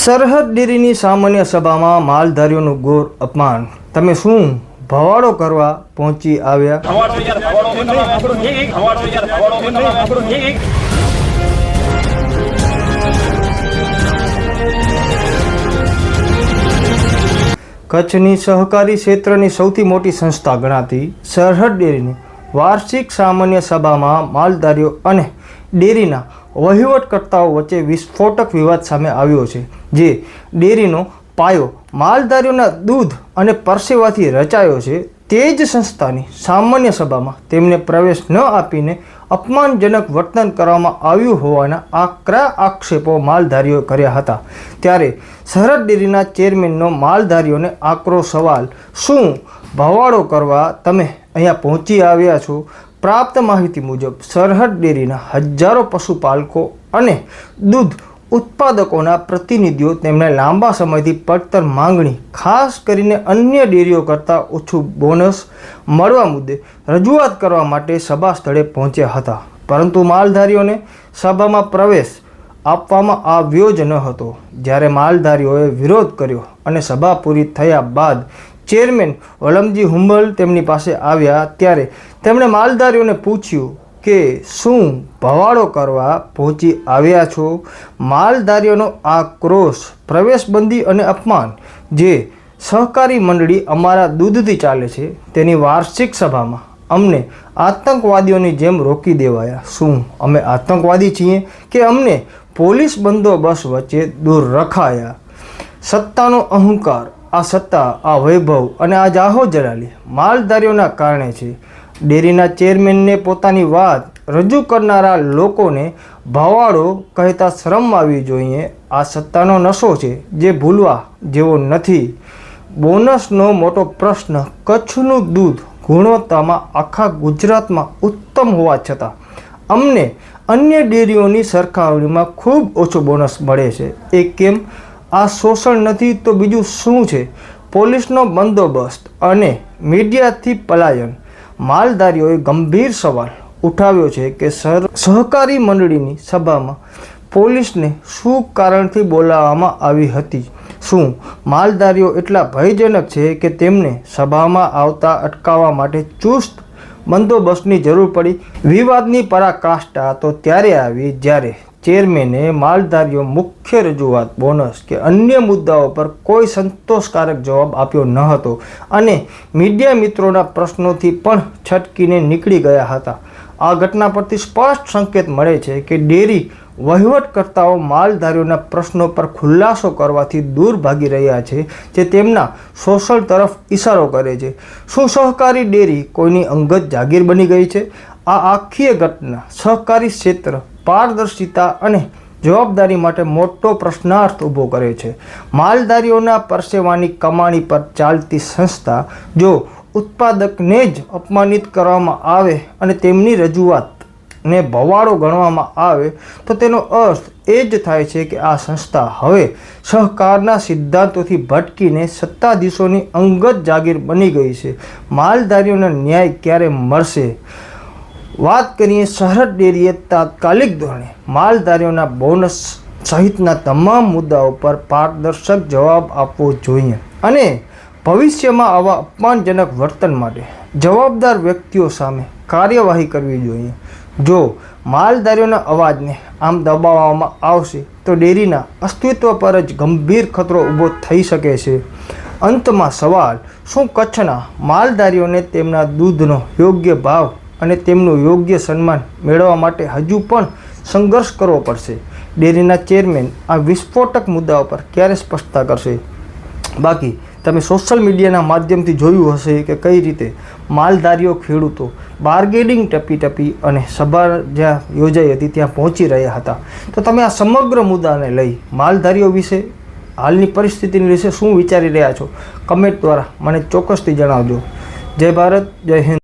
સરહદ ડેરીની સામાન્ય સભામાં માલધારીઓનું ઘોર અપમાન. તમે શું ભવાડો કરવા પહોંચી આવ્યા? કચ્છની સહકારી ક્ષેત્રની સૌથી મોટી સંસ્થા ગણાતી સરહદ ડેરીની વાર્ષિક સામાન્ય સભામાં માલધારીઓ અને ડેરીના વહીવટકર્તાઓ વચ્ચે વિસ્ફોટક વિવાદ સામે આવ્યો છે. જે ડેરીનો પાયો માલધારીઓના દૂધ અને પરસેવાથી રચાયો છે. તે જ સંસ્થાની સામાન્ય સભામાં તેમને પ્રવેશ ન આપીને અપમાનજનક વર્તન કરવામાં આવ્યું હોવાના આકરા આક્ષેપો માલધારીઓએ કર્યા હતા. ત્યારે સરહદ ડેરીના ચેરમેનનો માલધારીઓને આકરો સવાલ, શું ભવાડો કરવા તમે અહીંયા પહોંચી આવ્યા છો? પ્રાપ્ત માહિતી મુજબ સરહદ ડેરીના હજારો પશુપાલકો અને દૂધ ઉત્પાદકોના પ્રતિનિધિઓ તેમને લાંબા સમયથી પડતર માંગણી, ખાસ કરીને અન્ય ડેરીઓ કરતાં ઓછું બોનસ મળવા મુદ્દે રજૂઆત કરવા માટે સભા સ્થળે પહોંચ્યા હતા. પરંતુ માલધારીઓને સભામાં પ્રવેશ આપવામાં આવ્યો જ ન હતો. જ્યારે માલધારીઓએ વિરોધ કર્યો અને સભા પૂરી થયા બાદ ચેરમેન વલમજી હુંબલ તેમની પાસે આવ્યા, ત્યારે તેમણે માલધારીઓને પૂછ્યું કે શું ભવાડો કરવા પહોંચી આવ્યા છો? માલધારીઓનો આક્રોશ, પ્રવેશબંધી અને અપમાન. જે સહકારી મંડળી અમારા દૂધથી ચાલે છે તેની વાર્ષિક સભામાં અમને આતંકવાદીઓની જેમ રોકી દેવાયા. શું અમે આતંકવાદી છીએ કે અમને પોલીસ બંદોબસ્ત વચ્ચે દૂર રખાયા? સત્તાનો અહંકાર, આ સત્તા, આ વૈભવ અને આ જાહો જલાલી માલધારીઓના કારણે છે. ડેરીના ચેરમેનને પોતાની વાત રજૂ કરનારા લોકોને ભવાડો કહેતા શરમ આવવી જોઈએ. આ સત્તાનો નશો છે જે ભૂલવા જેવો નથી. બોનસનો મોટો પ્રશ્ન. કચ્છનું દૂધ ગુણવત્તામાં આખા ગુજરાતમાં ઉત્તમ હોવા છતાં અમને અન્ય ડેરીઓની સરખામણીમાં ખૂબ ઓછો બોનસ મળે છે. એ કેમ? આ શોષણ નથી તો બીજું શું છે? પોલીસનો બંદોબસ્ત અને મીડિયાથી પલાયન. માલધારીઓએ ગંભીર સવાલ ઉઠાવ્યો છે કે સહકારી મંડળીની સભામાં પોલીસને શું કારણથી બોલાવવામાં આવી હતી? શું માલધારીઓ એટલા ભયજનક છે કે તેમને સભામાં આવતા અટકાવવા માટે ચુસ્ત બંદોબસ્તની જરૂર પડી? વિવાદની પરાકાષ્ઠા તો ત્યારે આવી જ્યારે ચેરમેને માલધારીઓ મુખ્ય રજૂઆત, બોનસ કે અન્ય મુદ્દાઓ પર કોઈ સંતોષકારક જવાબ આપ્યો ન હતો અને મીડિયા મિત્રોના પ્રશ્નોથી પણ છટકીને નીકળી ગયા હતા. આ ઘટના પરથી સ્પષ્ટ સંકેત મળે છે કે ડેરી વહીવટકર્તાઓ માલધારીઓના પ્રશ્નો પર ખુલાસો કરવાથી દૂર ભાગી રહ્યા છે, જે તેમના શોષણ તરફ ઇશારો કરે છે. શું સહકારી ડેરી કોઈની અંગત જાગીર બની ગઈ છે? આ આખી ઘટના સહકારી ક્ષેત્ર, પારદર્શિતા અને જવાબદારી માટે મોટો પ્રશ્નાર્થ ઊભો કરે છે. માલધારીઓના પરસેવાની કમાણી પર ચાલતી સંસ્થા જો ઉત્પાદકને જ અપમાનિત કરવામાં આવે અને તેમની રજૂઆતને ભવાડો ગણવામાં આવે તો તેનો અર્થ એ જ થાય છે કે આ સંસ્થા હવે સહકારના સિદ્ધાંતોથી ભટકીને સત્તાધીશોની અંગત જાગીર બની ગઈ છે. માલધારીઓને ન્યાય ક્યારે મળશે? વાત કરીએ સરહદ ડેરીએ તાત્કાલિક ધોરણે માલધારીઓના બોનસ સહિતના તમામ મુદ્દાઓ પર પારદર્શક જવાબ આપવો જોઈએ અને ભવિષ્યમાં આવા અપમાનજનક વર્તન માટે જવાબદાર વ્યક્તિઓ સામે કાર્યવાહી કરવી જોઈએ. જો માલધારીઓના અવાજને આમ દબાવવામાં આવશે તો ડેરીના અસ્તિત્વ પર જ ગંભીર ખતરો ઊભો થઈ શકે છે. અંતમાં સવાલ, શું કચ્છના માલધારીઓને તેમના દૂધનો યોગ્ય ભાવ અને તેમનું યોગ્ય સન્માન મેળવવા માટે હજુ પણ સંઘર્ષ કરવો પડશે? ડેરીના ચેરમેન આ વિસ્ફોટક મુદ્દાઓ પર ક્યારે સ્પષ્ટતા કરશે? બાકી તમે સોશિયલ મીડિયાના માધ્યમથી જોયું હશે કે કઈ રીતે માલધારીઓ, ખેડૂતો બાર્ગેનિંગ ટપી અને સભા જ્યાં યોજાઈ હતી ત્યાં પહોંચી રહ્યા હતા. તો તમે આ સમગ્ર મુદ્દાને લઈ માલધારીઓ વિશે, હાલની પરિસ્થિતિની વિશે શું વિચારી રહ્યા છો? કમેન્ટ દ્વારા મને ચોક્કસથી જણાવજો. જય ભારત, જય હિન્દ.